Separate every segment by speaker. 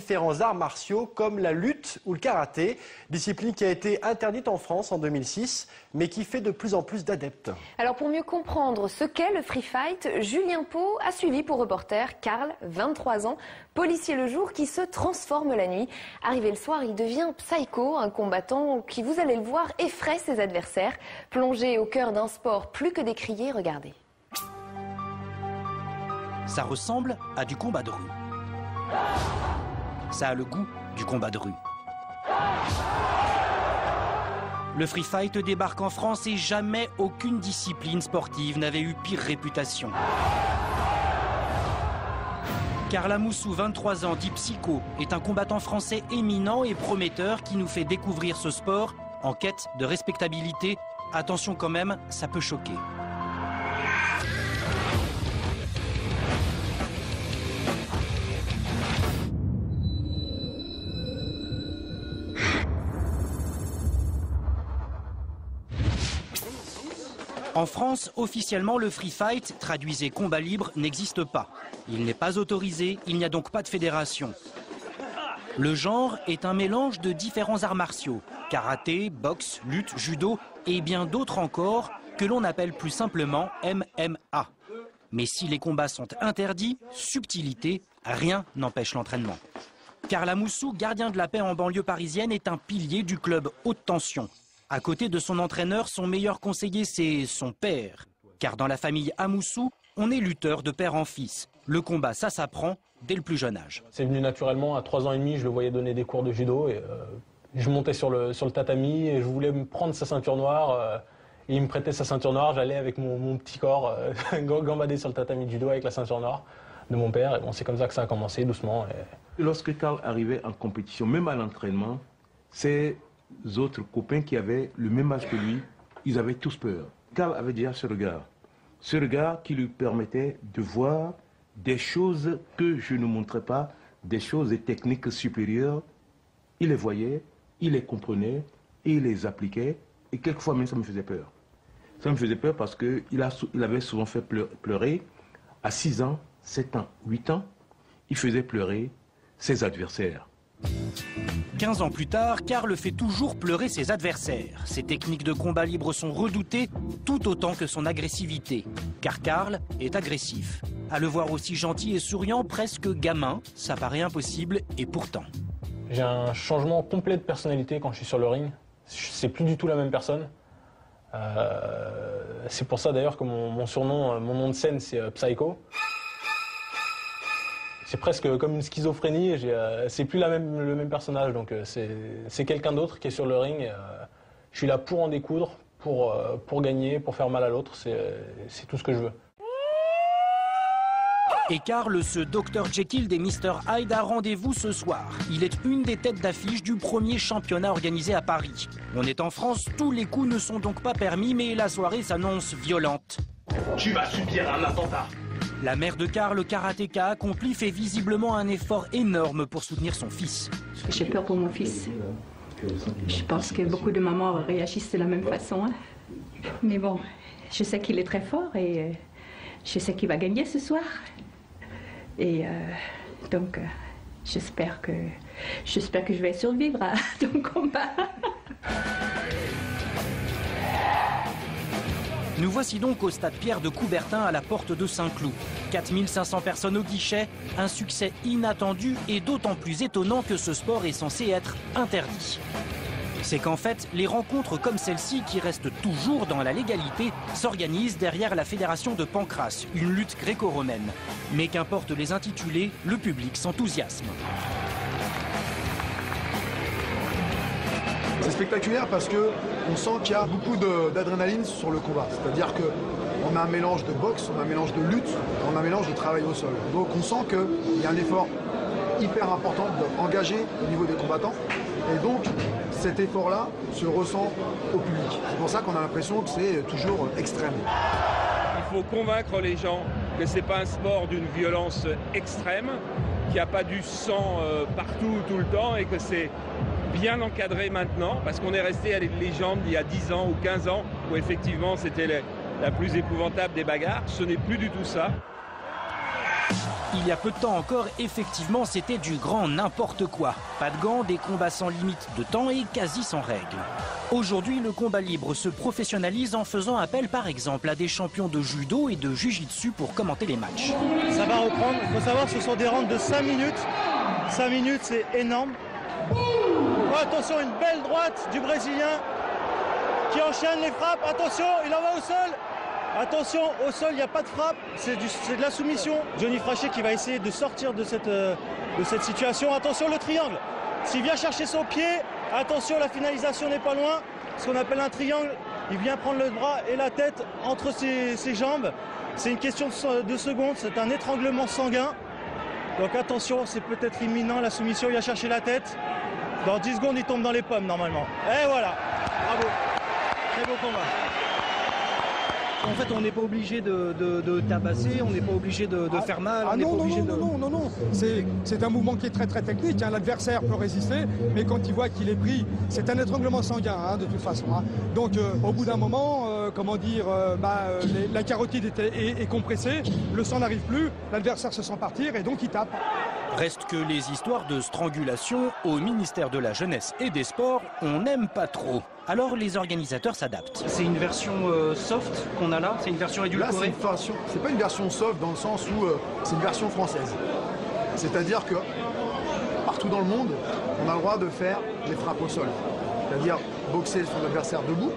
Speaker 1: différents arts martiaux comme la lutte ou le karaté, discipline qui a été interdite en France en 2006, mais qui fait de plus en plus d'adeptes.
Speaker 2: Alors pour mieux comprendre ce qu'est le free fight, Julien Pau a suivi pour reporter Karl, 23 ans, policier le jour qui se transforme la nuit. Arrivé le soir, il devient psycho, un combattant qui, vous allez le voir, effraie ses adversaires. Plongé au cœur d'un sport plus que décrié, regardez.
Speaker 3: Ça ressemble à du combat de rue. Ça a le goût du combat de rue. Le free fight débarque en France et jamais aucune discipline sportive n'avait eu pire réputation. Karl Amoussou, 23 ans, dit psycho, est un combattant français éminent et prometteur qui nous fait découvrir ce sport en quête de respectabilité. Attention quand même, ça peut choquer. En France, officiellement, le free fight, traduisez combat libre, n'existe pas. Il n'est pas autorisé, il n'y a donc pas de fédération. Le genre est un mélange de différents arts martiaux, karaté, boxe, lutte, judo et bien d'autres encore que l'on appelle plus simplement MMA. Mais si les combats sont interdits, subtilité, rien n'empêche l'entraînement. Karl Amoussou, gardien de la paix en banlieue parisienne, est un pilier du club haute tension. À côté de son entraîneur, son meilleur conseiller, c'est son père. Car dans la famille Amoussou, on est lutteur de père en fils. Le combat, ça s'apprend dès le plus jeune âge.
Speaker 4: C'est venu naturellement. À 3 ans et demi, je le voyais donner des cours de judo. Et, je montais sur le tatami et je voulais me prendre sa ceinture noire. Et il me prêtait sa ceinture noire. J'allais avec mon petit corps gambader sur le tatami de judo avec la ceinture noire de mon père. Et bon, c'est comme ça que ça a commencé, doucement. Et...
Speaker 5: Lorsque Karl arrivait en compétition, même à l'entraînement, ses autres copains qui avaient le même âge que lui, ils avaient tous peur. Karl avait déjà ce regard qui lui permettait de voir des choses que je ne montrais pas, des choses et techniques supérieures. Il les voyait, il les comprenait et il les appliquait. Et quelquefois même ça me faisait peur. Ça me faisait peur parce qu'il avait souvent fait pleurer. À 6 ans, 7 ans, 8 ans, il faisait pleurer ses adversaires.
Speaker 3: 15 ans plus tard, Karl fait toujours pleurer ses adversaires. Ses techniques de combat libre sont redoutées tout autant que son agressivité. Car Karl est agressif. À le voir aussi gentil et souriant, presque gamin, ça paraît impossible et pourtant.
Speaker 4: J'ai un changement complet de personnalité quand je suis sur le ring. C'est plus du tout la même personne. C'est pour ça d'ailleurs que mon surnom, mon nom de scène, c'est Psycho. C'est presque comme une schizophrénie, c'est plus le même personnage, donc c'est quelqu'un d'autre qui est sur le ring. Je suis là pour en découdre, pour gagner, pour faire mal à l'autre, c'est tout ce que je veux.
Speaker 3: Et Karl, ce Dr Jekyll des Mr Hyde, a rendez-vous ce soir. Il est une des têtes d'affiche du premier championnat organisé à Paris. On est en France, tous les coups ne sont donc pas permis, mais la soirée s'annonce violente.
Speaker 6: Tu vas subir un attentat.
Speaker 3: La mère de Karl, karatéka accompli, fait visiblement un effort énorme pour soutenir son fils.
Speaker 7: J'ai peur pour mon fils. Je pense que beaucoup de mamans réagissent de la même façon. Hein. Mais bon, je sais qu'il est très fort et je sais qu'il va gagner ce soir. Et donc, j'espère que je vais survivre à ton combat.
Speaker 3: Nous voici donc au stade Pierre de Coubertin à la porte de Saint-Cloud. 4500 personnes au guichet, un succès inattendu et d'autant plus étonnant que ce sport est censé être interdit. C'est qu'en fait, les rencontres comme celle-ci, qui restent toujours dans la légalité, s'organisent derrière la fédération de Pancrace, une lutte gréco-romaine. Mais qu'importe les intitulés, le public s'enthousiasme.
Speaker 8: C'est spectaculaire parce qu'on sent qu'il y a beaucoup d'adrénaline sur le combat. C'est-à-dire qu'on a un mélange de boxe, on a un mélange de lutte, on a un mélange de travail au sol. Donc on sent qu'il y a un effort hyper important engagé au niveau des combattants. Et donc cet effort-là se ressent au public. C'est pour ça qu'on a l'impression que c'est toujours extrême.
Speaker 9: Il faut convaincre les gens que ce n'est pas un sport d'une violence extrême, qu'il n'y a pas du sang partout tout le temps et que c'est bien encadré maintenant, parce qu'on est resté à des légendes d'il y a 10 ans ou 15 ans où effectivement c'était la plus épouvantable des bagarres. Ce n'est plus du tout ça.
Speaker 3: Il y a peu de temps encore, effectivement, c'était du grand n'importe quoi. Pas de gants, des combats sans limite de temps et quasi sans règles. Aujourd'hui, le combat libre se professionnalise en faisant appel, par exemple, à des champions de judo et de jiu-jitsu pour commenter les matchs.
Speaker 10: Ça va reprendre. Il faut savoir que ce sont des rounds de 5 minutes. 5 minutes, c'est énorme. Oh, attention, une belle droite du Brésilien qui enchaîne les frappes. Attention, il en va au sol. Attention, au sol, il n'y a pas de frappe, c'est de la soumission. Johnny Frachet qui va essayer de sortir de cette situation. Attention, le triangle. S'il vient chercher son pied, attention, la finalisation n'est pas loin. Ce qu'on appelle un triangle, il vient prendre le bras et la tête entre ses jambes. C'est une question de secondes, c'est un étranglement sanguin. Donc attention, c'est peut-être imminent, la soumission, il vient chercher la tête. Dans 10 secondes, il tombe dans les pommes normalement. Et voilà, bravo, très beau combat.
Speaker 11: En fait, on n'est pas obligé de tabasser, on n'est pas obligé de faire mal.
Speaker 12: Non. C'est un mouvement qui est très très technique. Hein. L'adversaire peut résister, mais quand il voit qu'il est pris, c'est un étranglement sanguin de toute façon. Hein. Donc au bout d'un moment, la carotide est compressée, le sang n'arrive plus, l'adversaire se sent partir et donc il tape.
Speaker 3: Reste que les histoires de strangulation au ministère de la Jeunesse et des Sports, on n'aime pas trop. Alors les organisateurs s'adaptent.
Speaker 11: C'est une version soft qu'on a là, c'est une version édulcorée.
Speaker 8: Là, c'est pas une version soft dans le sens où c'est une version française. C'est-à-dire que partout dans le monde, on a le droit de faire des frappes au sol. C'est-à-dire boxer son adversaire debout,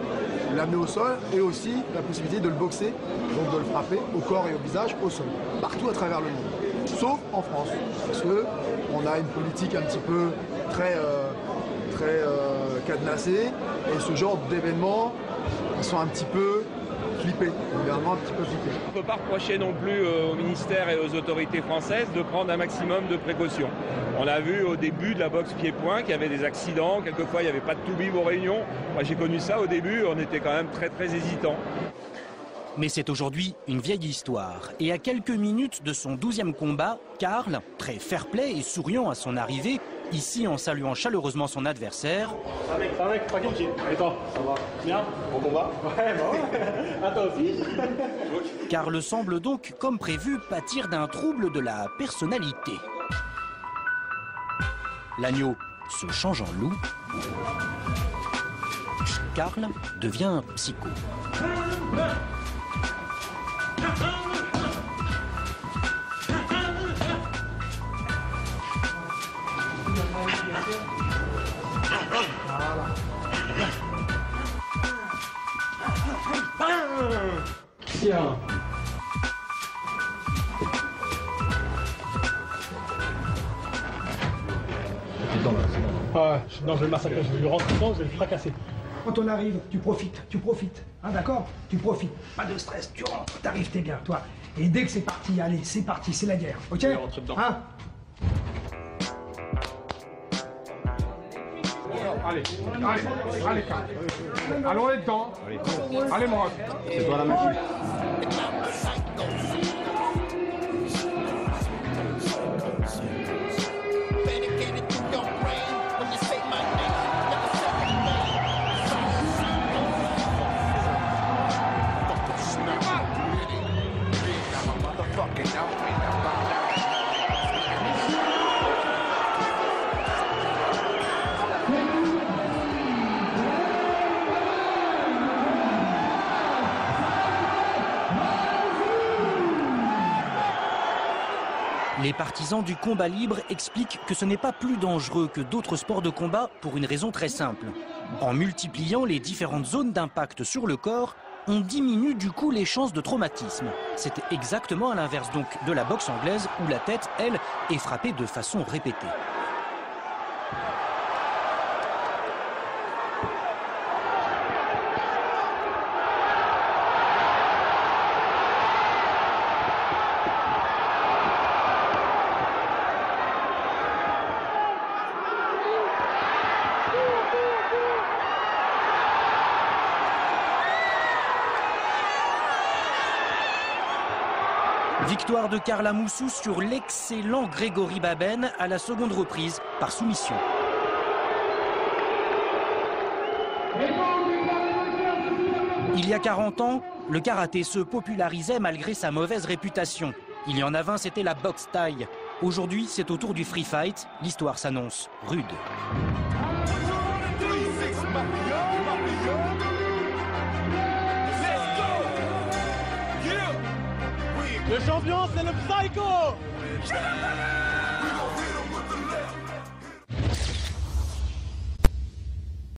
Speaker 8: l'amener au sol et aussi la possibilité de le boxer, donc de le frapper au corps et au visage au sol. Partout à travers le monde. Sauf en France. Parce qu'on a une politique un petit peu très cadenassée. Et ce genre d'événements, ils sont un petit peu flippés. Évidemment, un petit peu flippés.
Speaker 9: On ne peut pas reprocher non plus au ministère et aux autorités françaises de prendre un maximum de précautions. On a vu au début de la boxe pied-point qu'il y avait des accidents. Quelquefois, il n'y avait pas de toubib aux réunions. Moi, j'ai connu ça au début. On était quand même très hésitants.
Speaker 3: Mais c'est aujourd'hui une vieille histoire. Et à quelques minutes de son 12e combat, Karl, très fair-play et souriant à son arrivée, ici en saluant chaleureusement son adversaire.
Speaker 4: Ça va, tranquille. Et toi, ça va bien? Bon combat? Ouais, bah ouais. À toi aussi.
Speaker 3: Karl semble donc, comme prévu, pâtir d'un trouble de la personnalité. L'agneau se change en loup. Karl devient psycho.
Speaker 4: Tiens. Non, je vais le massacrer, je vais lui rentrer dedans, je vais le fracasser.
Speaker 12: Quand on arrive, tu profites. Hein, d'accord? Tu profites. Pas de stress, tu rentres, t'arrives, t'es bien, toi. Et dès que c'est parti, allez, c'est parti, c'est la guerre. Ok?
Speaker 4: Je vais rentrer dedans.
Speaker 12: Hein?
Speaker 13: Allez, Karl. Allons les dedans. Allez, moi. C'est toi la machine.
Speaker 3: Les partisans du combat libre expliquent que ce n'est pas plus dangereux que d'autres sports de combat pour une raison très simple. En multipliant les différentes zones d'impact sur le corps, on diminue du coup les chances de traumatisme. C'est exactement à l'inverse donc de la boxe anglaise où la tête, elle, est frappée de façon répétée. Victoire de Karl Amoussou sur l'excellent Grégory Baben à la seconde reprise par soumission. Il y a 40 ans, le karaté se popularisait malgré sa mauvaise réputation. Il y en a 20, c'était la boxe taille. Aujourd'hui, c'est au tour du free fight. L'histoire s'annonce rude.
Speaker 10: Le champion, c'est le Psycho!